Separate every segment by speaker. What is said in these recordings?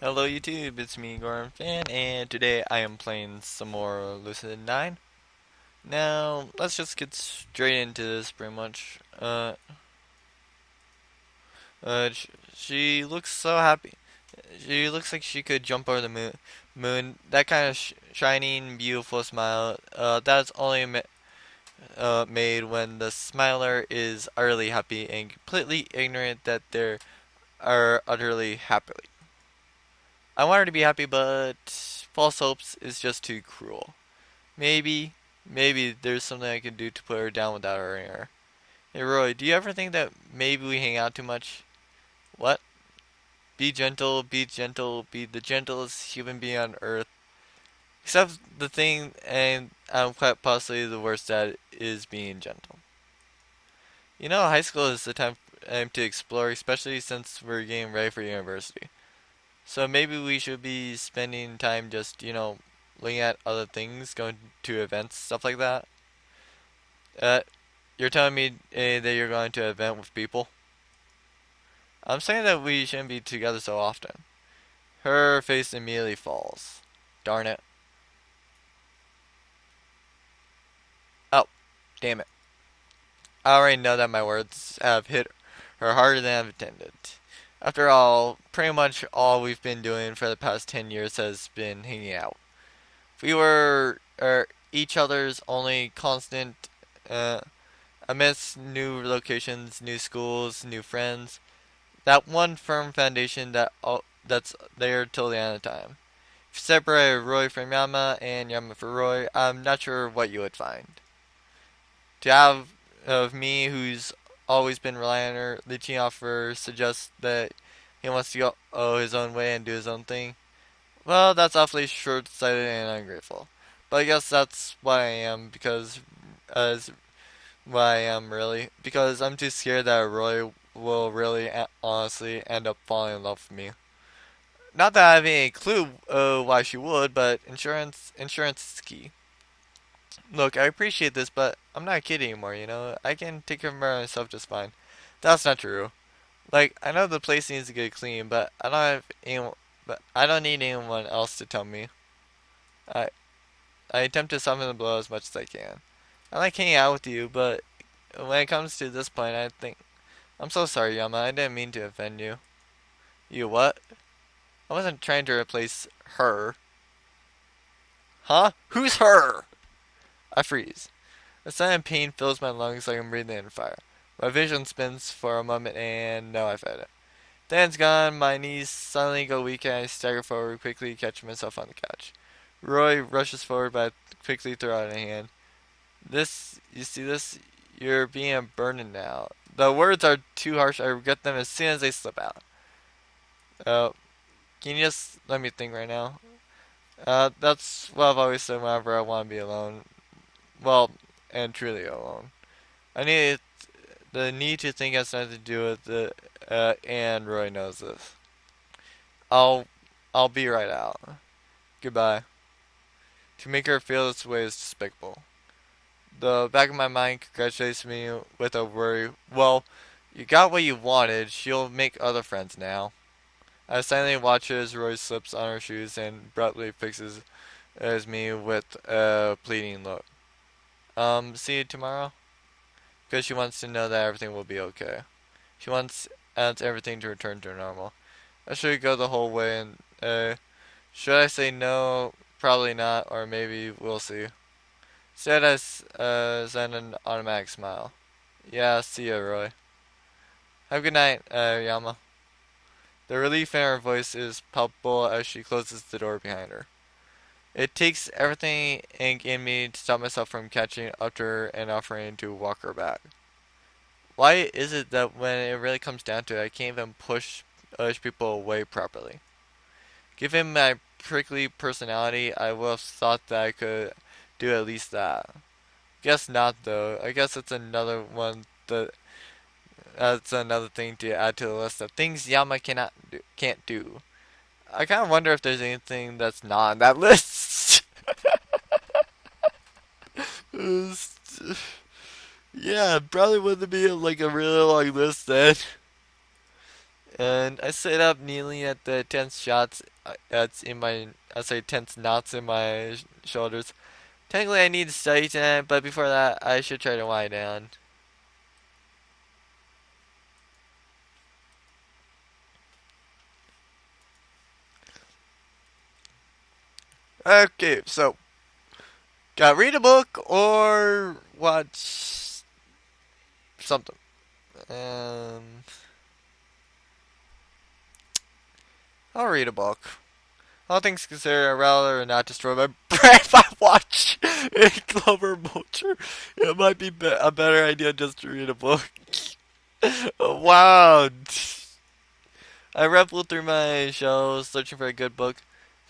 Speaker 1: Hello YouTube, it's me Goran Fan, and today I am playing some more Lucid9. Now, let's just get straight into this pretty much. She looks so happy. She looks like she could jump over the moon. That kind of shining, beautiful smile, that's only made when the smiler is utterly happy and completely ignorant that they are utterly happy. I want her to be happy, but false hopes is just too cruel. Maybe there's something I can do to put her down without hurting her. Hey Roy, do you ever think that maybe we hang out too much? What? Be gentle, be the gentlest human being on earth. Except the thing, and I'm quite possibly the worst at it, is being gentle. High school is the time to explore, especially since we're getting ready for university. So maybe we should be spending time just, looking at other things, going to events, stuff like that. Uh, you're telling me that you're going to an event with people? I'm saying that we shouldn't be together so often. Her face immediately falls. Darn it. Oh, damn it. I already know that my words have hit her harder than I've intended. After all, pretty much all we've been doing for the past 10 years has been hanging out. If we were each other's only constant amidst new locations, new schools, new friends, that one firm foundation that's there till the end of time. If you separate Roy from Yama and Yama for Roy, I'm not sure what you would find. To have of me, who's always been relying on her, leeching off her, suggests that he wants to go his own way and do his own thing. Well, that's awfully short-sighted and ungrateful. But I guess that's what I am as what I am really, because I'm too scared that Roy will really honestly end up falling in love with me. Not that I have any clue why she would, but insurance is key. Look, I appreciate this, but I'm not a kid anymore. I can take care of myself just fine. That's not true. Like, I know the place needs to get clean, but I don't need anyone else to tell me. I I attempt to soften the blow as much as I can. I like hanging out with you, but when it comes to this point, I think I'm so sorry, Yama. I didn't mean to offend you. You what? I wasn't trying to replace her. Huh? Who's her? I freeze. A sudden pain fills my lungs like I'm breathing in fire. My vision spins for a moment, and now I've had it. Dan's gone, my knees suddenly go weak, and I stagger forward, quickly catching myself on the couch. Roy rushes forward, but I quickly throw out a hand. You see this? You're being burned now. The words are too harsh, I regret them as soon as they slip out. Uh, can you just let me think right now? That's what I've always said whenever I want to be alone. Well, and truly alone. I need the need to think has nothing to do with it, and Roy knows this. I'll, I'll be right out. Goodbye. To make her feel this way is despicable. The back of my mind congratulates me with a worry. Well, you got what you wanted. She'll make other friends now. I silently watch as Roy slips on her shoes and abruptly fixes as me with a pleading look. See you tomorrow? Because she wants to know that everything will be okay. She wants everything to return to normal. I should go the whole way and, should I say no? Probably not, or maybe we'll see. Instead, I send an automatic smile. Yeah, see ya, Roy. Have a good night, Yama. The relief in her voice is palpable as she closes the door behind her. It takes everything in me to stop myself from catching up to her and offering to walk her back. Why is it that when it really comes down to it, I can't even push people away properly? Given my prickly personality, I would have thought that I could do at least that. Guess not, though. I guess it's another one that's another thing to add to the list of things Yama can't do. I kind of wonder if there's anything that's not on that list. Yeah, probably wouldn't be like a really long list then. And I sit up kneeling at the tense shots that's in my, I say tense knots in my shoulders. Technically I need to study tonight, but before that I should try to lie down. Okay, so gotta read a book or watch something. Um, I'll read a book. All things considered, I'd rather not destroy my brain if I watch a Clover Vulture. It might be a better idea just to read a book. Wow. I rifled through my shelves searching for a good book.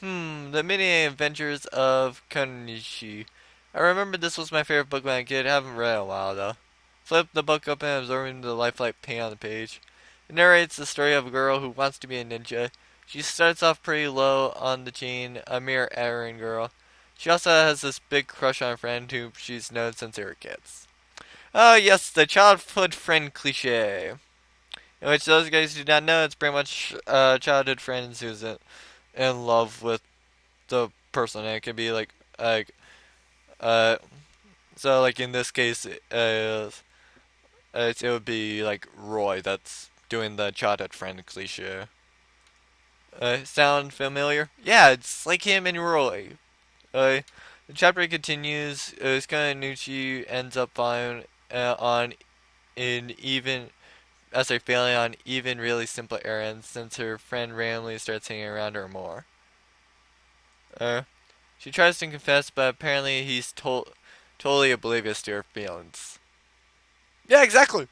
Speaker 1: The Many Adventures of Konishi. I remember this was my favorite book when I was a kid. I haven't read it in a while though. Flip the book open, absorbing the lifelike paint on the page. It narrates the story of a girl who wants to be a ninja. She starts off pretty low on the chain, a mere errand girl. She also has this big crush on a friend who she's known since they were kids. Oh yes, the childhood friend cliche. In which those guys do not know, it's pretty much childhood friends who's in love with the person. And it could be like uh so like in this case it would be like Roy that's doing the childhood friend cliche. Sound familiar? Yeah, it's like him and Roy. Uh, the chapter continues. Skanucci ends up on in even as they're failing on even really simple errands since her friend randomly starts hanging around her more. Uh, she tries to confess, but apparently he's totally oblivious to her feelings. Yeah, exactly.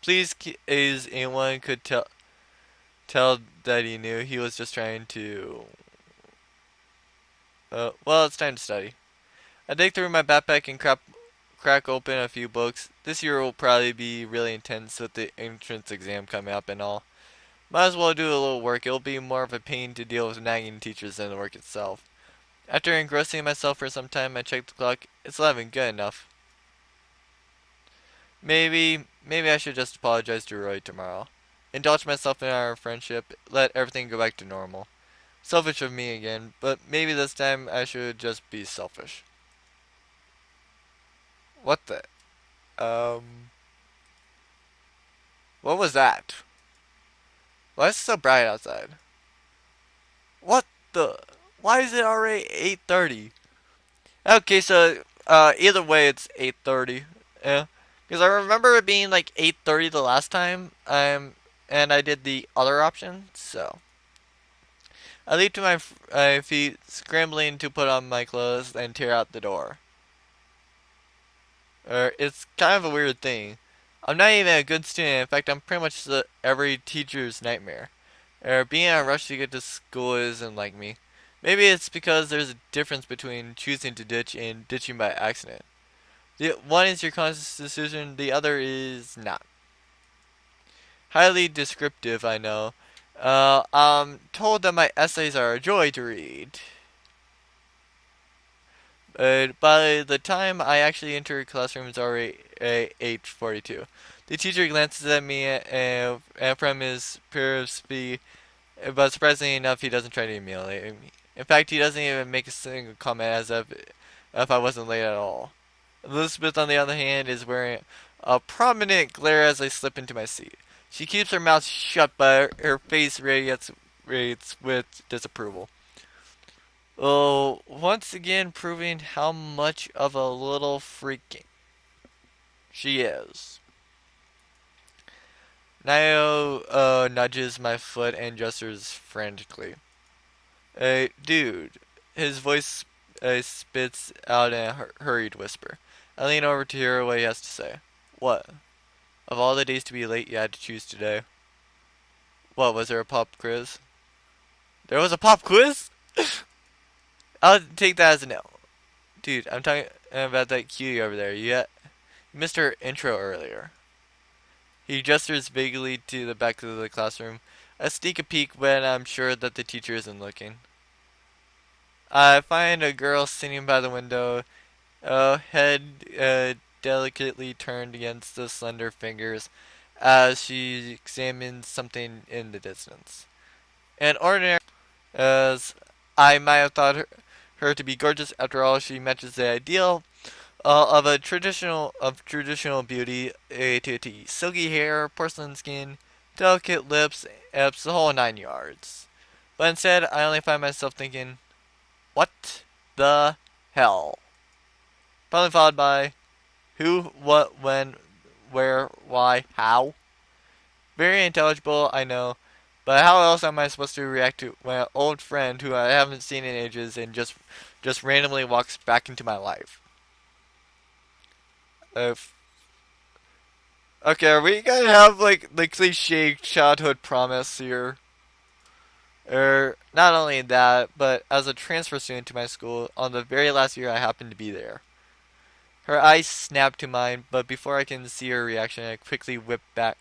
Speaker 1: Please, as anyone could tell that he knew he was just trying to. Well, it's time to study. I dig through my backpack and crack open a few books. This year will probably be really intense with the entrance exam coming up and all. Might as well do a little work. It'll be more of a pain to deal with nagging teachers than the work itself. After engrossing myself for some time, I checked the clock. It's 11, good enough. Maybe I should just apologize to Roy tomorrow. Indulge myself in our friendship, let everything go back to normal. Selfish of me again, but maybe this time I should just be selfish. What the? Um, what was that? Why is it so bright outside? What the? Why is it already 8:30? Okay, so either way, it's 8:30. Yeah, because I remember it being like 8:30 the last time. And I did the other option. So I leap to my feet, scrambling to put on my clothes and tear out the door. It's kind of a weird thing. I'm not even a good student. In fact, I'm pretty much every teacher's nightmare. Being in a rush to get to school isn't like me. Maybe it's because there's a difference between choosing to ditch and ditching by accident. The one is your conscious decision, the other is not. Highly descriptive, I know. I'm told that my essays are a joy to read. But by the time I actually enter classroom, it's already 8:42. The teacher glances at me and from his perspective, but surprisingly enough, he doesn't try to humiliate me. In fact, he doesn't even make a single comment as if I wasn't late at all. Elizabeth, on the other hand, is wearing a prominent glare as I slip into my seat. She keeps her mouth shut, but her face radiates with disapproval. Oh, once again proving how much of a little freak she is. Nio nudges my foot and gestures frantically. Hey, dude. His voice spits out in a hurried whisper. I lean over to hear what he has to say. What? Of all the days to be late, you had to choose today. What, was there a pop quiz? There was a pop quiz? I'll take that as a no. Dude, I'm talking about that cutie over there. You missed her intro earlier. He gestures vaguely to the back of the classroom. I sneak a peek when I'm sure that the teacher isn't looking. I find a girl sitting by the window, head delicately turned against the slender fingers, as she examines something in the distance. And ordinary as I might have thought her to be gorgeous, after all, she matches the ideal of a traditional beauty, to a T. Silky hair, porcelain skin, delicate lips, the whole 9 yards. But instead, I only find myself thinking, what the hell? Probably followed by who, what, when, where, why, how. Very intelligible, I know, but how else am I supposed to react to my old friend who I haven't seen in ages and just randomly walks back into my life? If Okay, are we gonna have like the cliche childhood promise here? Or not only that, but as a transfer student to my school, on the very last year I happened to be there. Her eyes snapped to mine, but before I can see her reaction, I quickly whipped back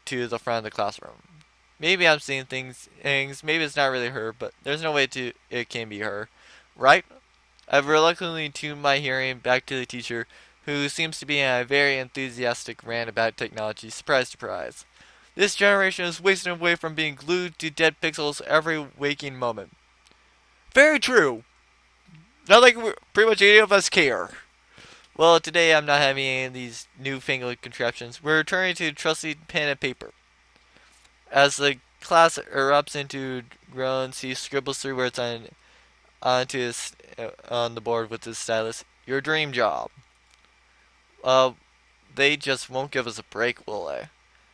Speaker 1: to the front of the classroom. Maybe I'm seeing things. Maybe it's not really her, but there's no way to it can be her, right? I've reluctantly tuned my hearing back to the teacher, who seems to be in a very enthusiastic rant about technology. Surprise, surprise. This generation is wasting away from being glued to dead pixels every waking moment. Very true. Not like pretty much any of us care. Well, today I'm not having any of these newfangled contraptions. We're returning to trusty pen and paper. As the class erupts into groans, he scribbles three words on the board with his stylus. Your dream job. Uh, they just won't give us a break, will they?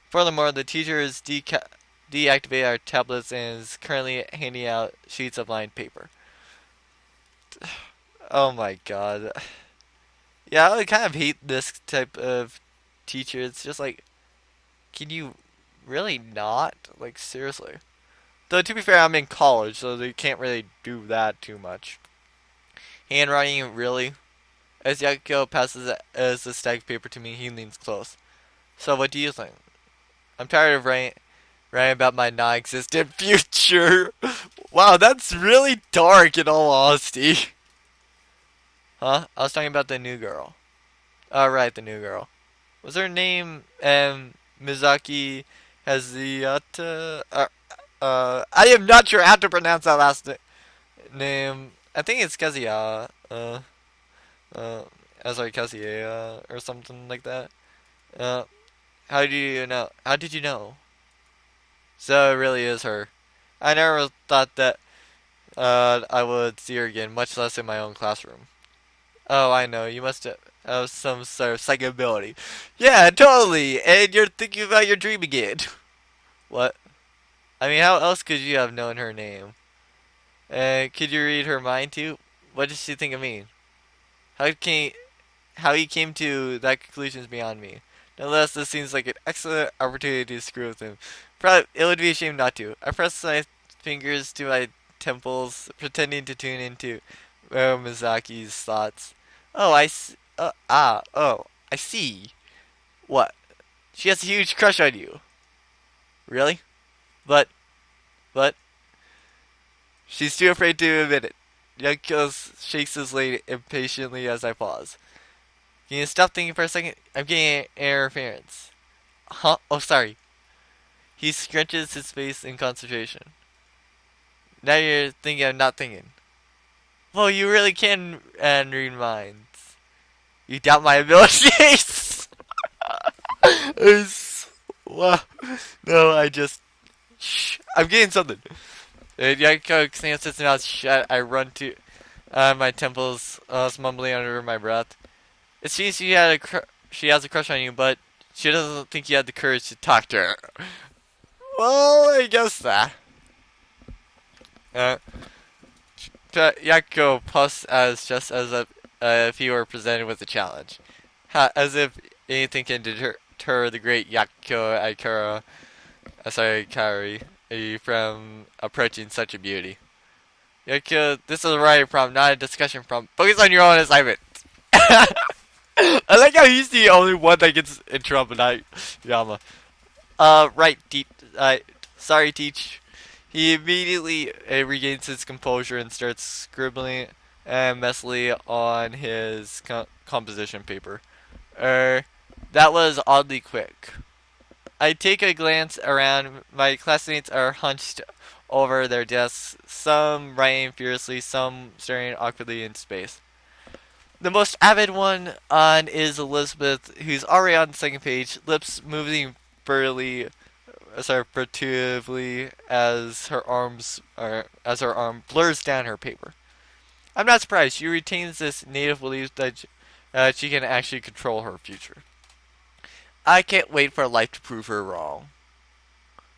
Speaker 1: Furthermore, the teacher has deactivated our tablets and is currently handing out sheets of lined paper. Oh my god. Yeah, I kind of hate this type of teacher. It's just like, can you really not? Like, seriously. Though, to be fair, I'm in college, so they can't really do that too much. Handwriting, really? As Yakuko passes as the stack of paper to me, he leans close. So, what do you think? I'm tired of writing about my non-existent future. Wow, that's really dark in all honesty. Huh? I was talking about the new girl. Oh, right, the new girl. Was her name, Mizaki Haziata? I am not sure how to pronounce that last name. I think it's Kazuya. Uh, sorry, Kazuya, or something like that. Uh, how do you know? How did you know? So it really is her. I never thought that I would see her again, much less in my own classroom. Oh, I know. You must have some sort of psychic ability. Yeah, totally. And you're thinking about your dream again. What? I mean, how else could you have known her name? Could you read her mind too? What does she think of me? How can how he came to that conclusion is beyond me. Nonetheless, this seems like an excellent opportunity to screw with him. Probably, it would be a shame not to. I press my fingers to my temples, pretending to tune into Mizaki's thoughts. Oh, I see. What? She has a huge crush on you. Really? But, but, she's too afraid to admit it. Young shakes his leg impatiently as I pause. Can you stop thinking for a second? I'm getting interference. Huh? Oh, sorry. He scrunches his face in concentration. Now you're thinking I'm not thinking. Well, you really can read minds. You doubt my abilities? Wow. No, I just... Shh. I'm getting something. Yako sits his mouth shut. I run to my temples, mumbling under my breath. It seems she has a crush on you, but she doesn't think you had the courage to talk to her. Well, I guess that. Uh, Yakuko puffs as just as if he were presented with a challenge. As if anything can deter the great Yakuko Kari from approaching such a beauty. Yakuko, this is a writing prompt, not a discussion prompt. Focus on your own assignment. I like how he's the only one that gets in trouble, not Yama. Right, sorry, teach. He immediately regains his composure and starts scribbling messily on his composition paper. That was oddly quick. I take a glance around. My classmates are hunched over their desks, some writing furiously, some staring awkwardly into space. The most avid one on is Elizabeth, who's already on the second page, lips moving furtively as her arm blurs down her paper. I'm not surprised. She retains this native belief that she can actually control her future. I can't wait for life to prove her wrong.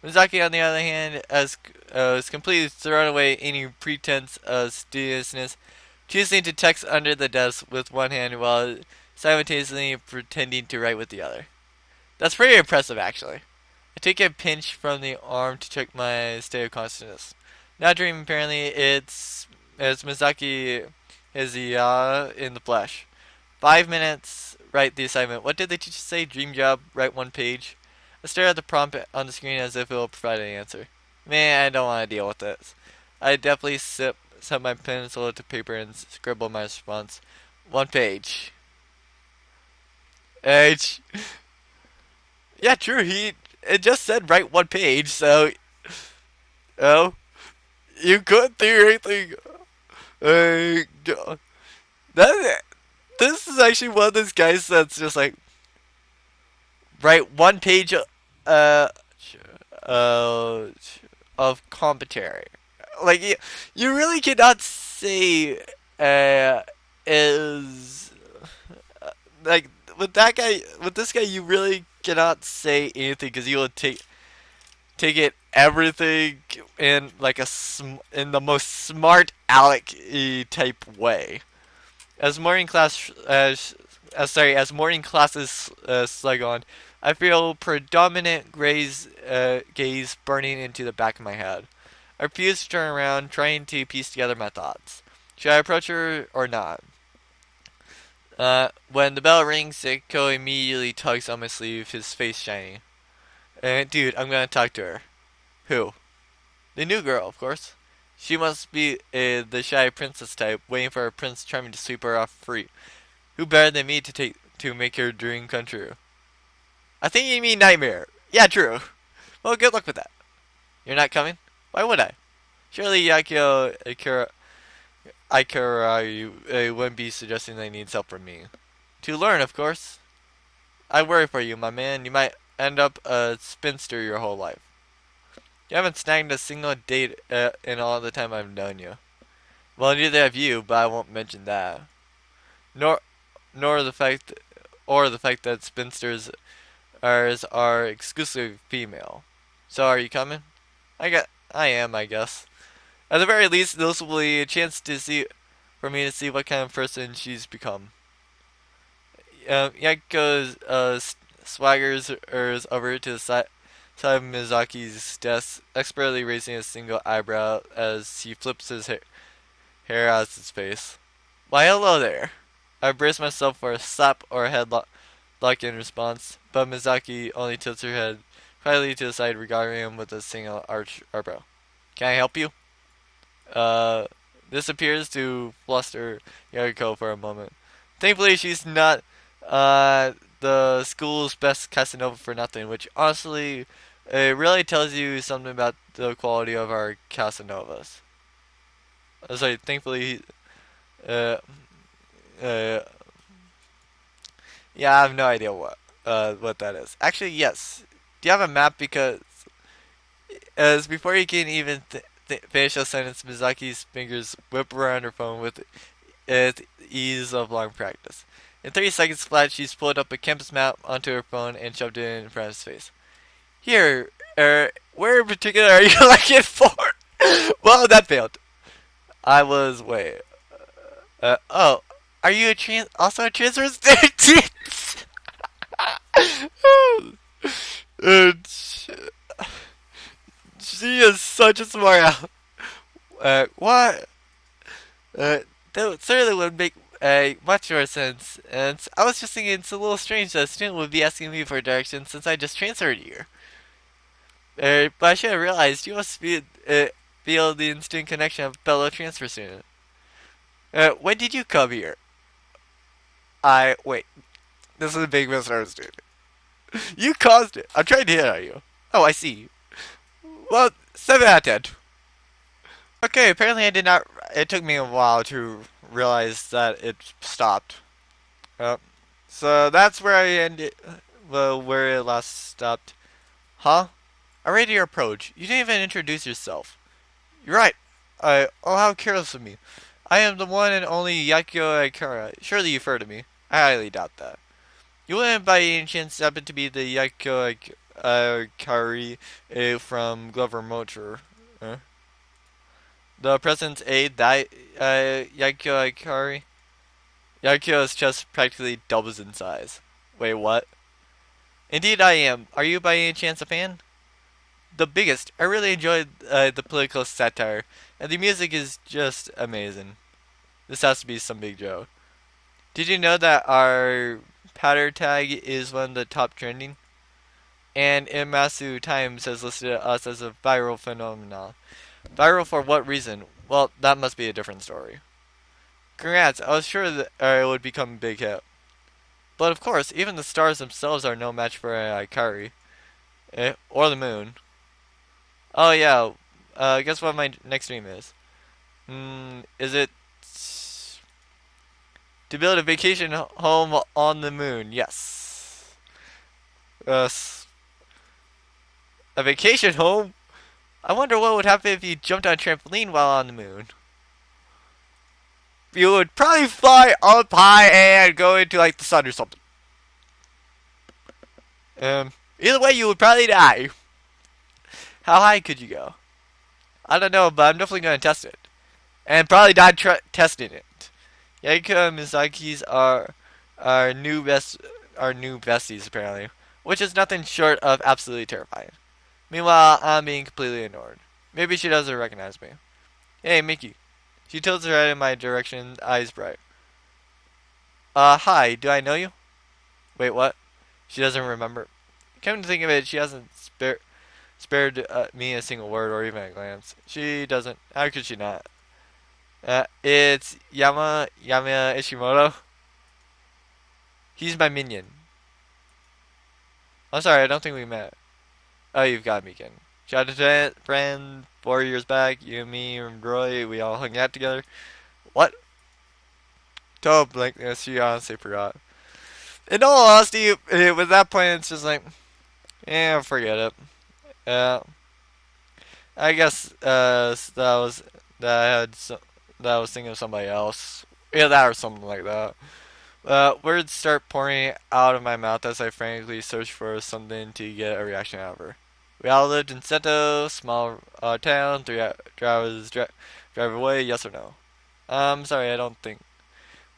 Speaker 1: Mizaki, on the other hand, has completely thrown away any pretense of studiousness, choosing to text under the desk with one hand while simultaneously pretending to write with the other. That's pretty impressive, actually. I take a pinch from the arm to check my state of consciousness. Not dreaming, apparently, it's Mizaki Hizuya in the flesh. 5 minutes, write the assignment. What did the teacher say? Dream job, write one page. I stare at the prompt on the screen as if it will provide an answer. Man, I don't want to deal with this. I definitely set my pencil to paper and scribble my response. One page. H. Yeah, true. It just said write one page, so oh, you could theoretically. Uh, that this is actually one of those guys that's just like write one page uh, uh, of commentary. Like you really cannot say is like with this guy you really cannot say anything because he will take it everything in like in the most smart aleck type way. As morning class as morning classes slug on, I feel predominant gaze burning into the back of my head. I refuse to turn around, trying to piece together my thoughts. Should I approach her or not? When the bell rings, Seiko immediately tugs on my sleeve, his face shining. Dude, I'm gonna talk to her. Who? The new girl, of course. She must be the shy princess type, waiting for a prince charming to sweep her off free. Who better than me to make her dream come true? I think you mean nightmare. Yeah, true. Well, good luck with that. You're not coming? Why would I? Surely Yakio Ikara wouldn't be suggesting they need help from me. To learn, of course. I worry for you, my man. You might end up a spinster your whole life. You haven't snagged a single date in all the time I've known you. Well, neither have you, but I won't mention that. Nor, nor the fact, or the fact that spinsters are exclusively female. So, are you coming? I am, I guess. At the very least, this will be a chance for me to see what kind of person she's become. Yanko swaggers over to the side of Mizaki's desk, expertly raising a single eyebrow as he flips his hair out of his face. Why, hello there. I brace myself for a slap or a headlock in response, but Mizaki only tilts her head quietly to the side, regarding him with a single arched eyebrow. Can I help you? Uh, this appears to fluster Yariko for a moment. Thankfully, she's not the school's best Casanova for nothing, which honestly, it really tells you something about the quality of our Casanovas. Sorry, thankfully, uh, uh, yeah, I have no idea what that is. Actually, yes. Do you have a map? Because as before you can even finish a sentence, Mizaki's fingers whip around her phone with ease of long practice. In 30 seconds flat, she's pulled up a campus map onto her phone and shoved it in front of his face. Here, where in particular are you looking for? Well, that failed. I was, wait. Oh, are you also a transfer student? uh, she is such a smart aleck. What? That certainly would make much more sense. And I was just thinking it's a little strange that a student would be asking me for directions since I just transferred here. But I should have realized you must feel the instant connection of a fellow transfer student. When did you come here? Wait. This is a big misunderstanding. You caused it. I'm trying to hit on you. Oh, I see. Well, 7 out of 10. Okay, apparently I did not. It took me a while to realize that it stopped. Uh, so that's where I ended. Well, where it last stopped. Huh? I read your approach. You didn't even introduce yourself. You're right. Oh, how careless of me. I am the one and only Yakio Aikara. Surely you've heard of me. I highly doubt that. You wouldn't by any chance happen to be the Yakio Aikari from Glover Motor? Huh? The president's aide, that Yakio Aikari? Yakio's chest practically doubles in size. Wait, what? Indeed I am. Are you by any chance a fan? The biggest. I really enjoyed the political satire, and the music is just amazing. This has to be some big joke. Did you know that our patter tag is one of the top trending? And Imasu Times has listed us as a viral phenomenon. Viral for what reason? Well, that must be a different story. Congrats, I was sure that it would become a big hit. But of course, even the stars themselves are no match for Ikari. Or the moon. Oh yeah, guess what my next dream is? Is it to build a vacation home on the moon? Yes. Uh, a vacation home? I wonder what would happen if you jumped on a trampoline while on the moon. You would probably fly up high and go into like the sun or something. Either way, you would probably die. How high could you go? I don't know, but I'm definitely gonna test it, and probably die testing it. Yaika and Mizaki's are our new besties apparently, which is nothing short of absolutely terrifying. Meanwhile, I'm being completely ignored. Maybe she doesn't recognize me. Hey, Mickey. She tilts her head in my direction, eyes bright. Hi, do I know you? Wait, what? She doesn't remember. Come to think of it, she hasn't spared me a single word or even a glance. She doesn't. How could she not? It's Yama Ishimoto. He's my minion. I'm sorry, I don't think we met. Oh, you've got me again. Shot a friend 4 years back. You, me, and Roy, we all hung out together. What? Total blankness. She honestly forgot. In all honesty, with that point, it's just like, yeah, forget it. I guess that I had that I was thinking of somebody else. Yeah, that or something like that. Words start pouring out of my mouth as I frantically search for something to get a reaction out of her. We all lived in Seto, small town, 3 hours drive away, yes or no? Sorry, I don't think.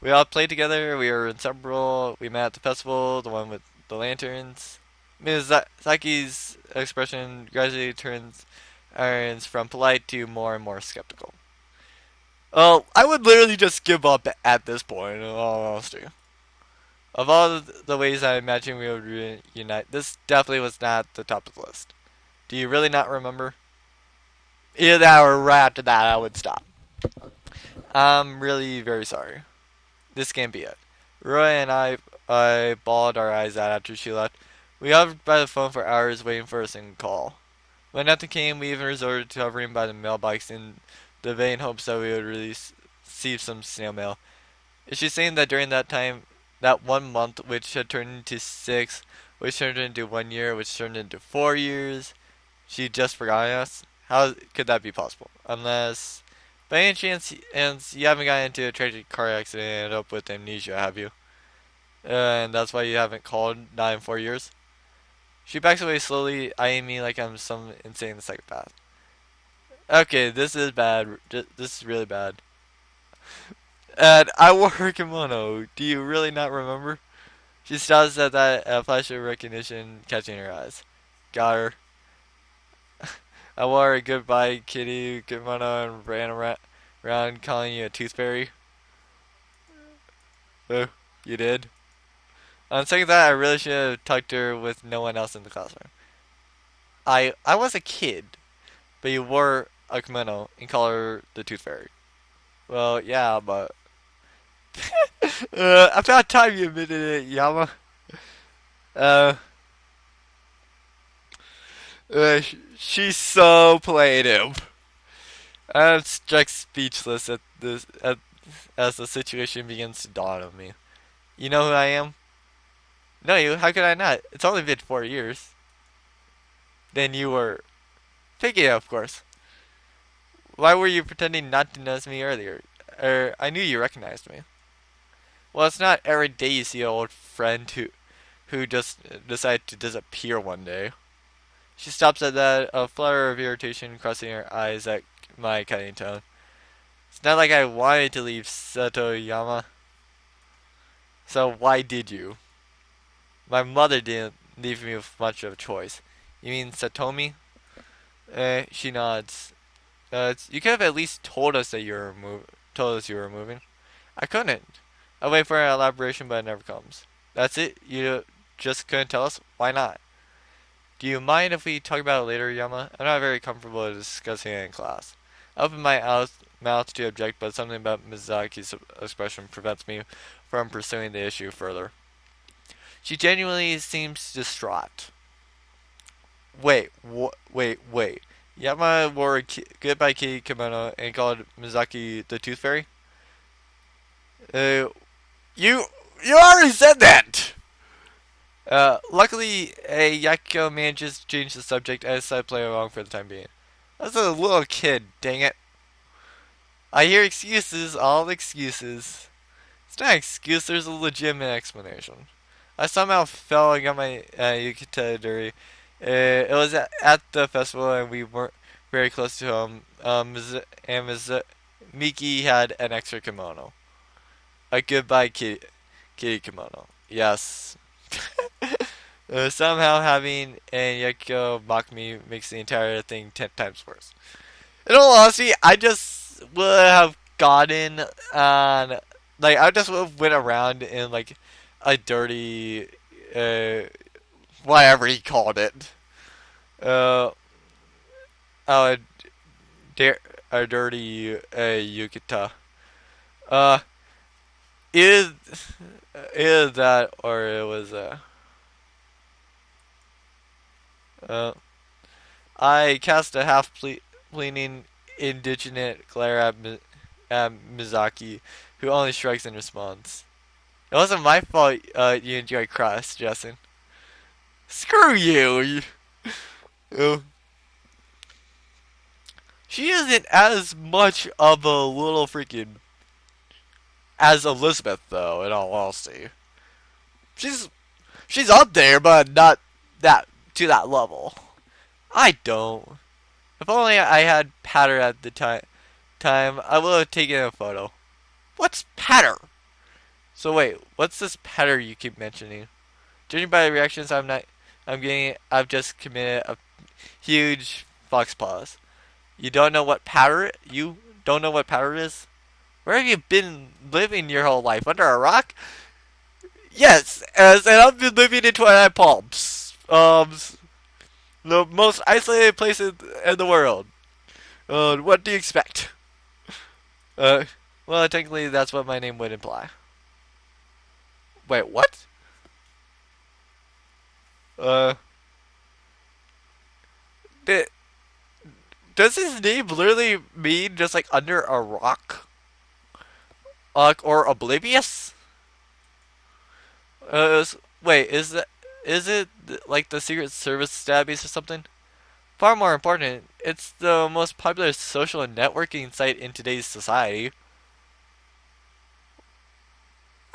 Speaker 1: We all played together, we were inseparable, we met at the festival, the one with the lanterns. Miyazaki's expression gradually turns from polite to more and more skeptical. Oh, I would literally just give up at this point, in all honesty. Of all the ways I imagine we would reunite, this definitely was not the top of the list. Do you really not remember? Either that or right after that I would stop. I'm really very sorry. This can't be it. Roy and I bawled our eyes out after she left. We hovered by the phone for hours waiting for a single call. When nothing came, we even resorted to hovering by the mailbox in the vain hopes that we would receive some snail mail. Is she saying that during that time, that 1 month, which had turned into 6, which turned into 1 year, which turned into 4 years, she just forgot us? How could that be possible? Unless, by any chance, you haven't gotten into a tragic car accident and ended up with amnesia, have you? And that's why you haven't called, not in 4 years? She backs away slowly, eyeing me like I'm some insane psychopath. Okay, this is bad. This is really bad. And I wore her kimono. Do you really not remember? She stops at that flash of recognition catching her eyes. Got her. I wore a goodbye kitty kimono and ran around calling you a tooth fairy. Oh, you did? On second thought, I really should have tucked her with no one else in the classroom. I was a kid, but you wore a kimono and called her the tooth fairy. Well, yeah, but about time you admitted it, Yama. Uh, She's so plaintive. I'm struck speechless at this as the situation begins to dawn on me. You know who I am? No, you. How could I not? It's only been 4 years. Then you were picking it, of course. Why were you pretending not to notice me earlier? I knew you recognized me. Well, it's not every day you see an old friend who just decided to disappear one day. She stops at that, a flutter of irritation crossing her eyes at my cutting tone. It's not like I wanted to leave Satoyama, so why did you? My mother didn't leave me with much of a choice. You mean Satomi? She nods. You could have at least told us that told us you were moving. I couldn't. I wait for an elaboration, but it never comes. That's it? You just couldn't tell us? Why not? Do you mind if we talk about it later, Yama? I'm not very comfortable discussing it in class. I open my mouth to object, but something about Mizaki's expression prevents me from pursuing the issue further. She genuinely seems distraught. Wait. Yama wore a goodbye kitty kimono and called Mizaki the Tooth Fairy? Uh, you you already said that! Luckily, Yakiko manages to change the subject and decided to play along for the time being. I was a little kid, dang it. I hear excuses, all excuses. It's not an excuse, there's a legitimate explanation. I somehow fell and got my Yukita. It was at the festival and we weren't very close to home. And Miki had an extra kimono. A goodbye kitty kimono. Yes. Somehow having an Yukiko mock me makes the entire thing 10 times worse. In all honesty, I just would have gotten on, like, I just would have went around in, like, a dirty, whatever he called it. Uh, a, a dirty, yukata. Uh, is, is that, or it was, I cast a half-pleading, indignant glare at Mizaki, who only shrugs in response. It wasn't my fault you enjoy cross-dressing. Screw you! Uh, she isn't as much of a little freaking as Elizabeth, though, in all honesty. She's she's up there, but not that to that level. I don't. If only I had patter at the time, I would have taken a photo. What's patter? So wait, what's this patter you keep mentioning? Judging by the reactions I'm getting, I've just committed a huge fox paws. You don't know what patter? You don't know what patter is? Where have you been living your whole life? Under a rock? Yes, and I've been living in Twilight Palms. The most isolated place in the world. What do you expect? Uh, well, technically, that's what my name would imply. Wait, what? Uh, di- does his name literally mean just like under a rock? Or oblivious? Wait, is it like the Secret Service database or something? Far more important, it's the most popular social networking site in today's society.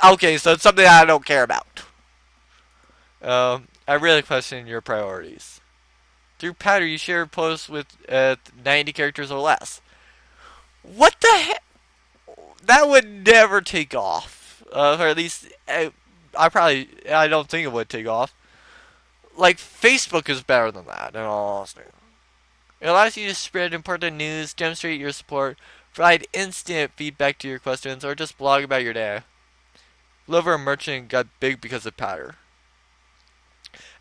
Speaker 1: Okay, so it's something I don't care about. I really question your priorities. Through Patter, you share posts with 90 characters or less. What the heck? That would never take off. Or at least, I don't think it would take off. Like, Facebook is better than that, in all honesty. It allows you to spread important news, demonstrate your support, provide instant feedback to your questions, or just blog about your day. Lover Merchant got big because of Patter.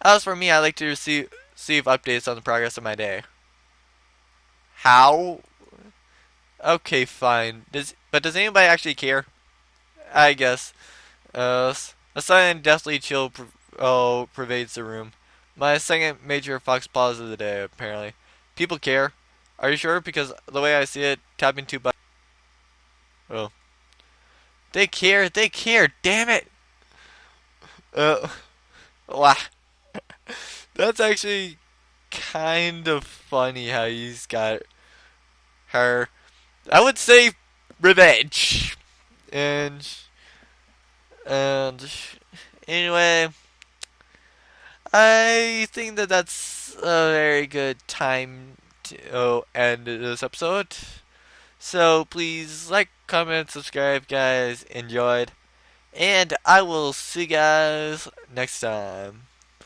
Speaker 1: As for me, I like to receive updates on the progress of my day. How? Okay, fine. But does anybody actually care? I guess. A sudden deathly chill pervades the room. My second major Fox pause of the day, apparently. People care. Are you sure? Because the way I see it, tapping two buttons. Oh. They care. They care. Damn it. Uh, wow. That's actually kind of funny how he's got her. I would say revenge. And anyway, I think that that's a very good time to end this episode. So please like, comment, subscribe, guys. Enjoyed. And I will see you guys next time.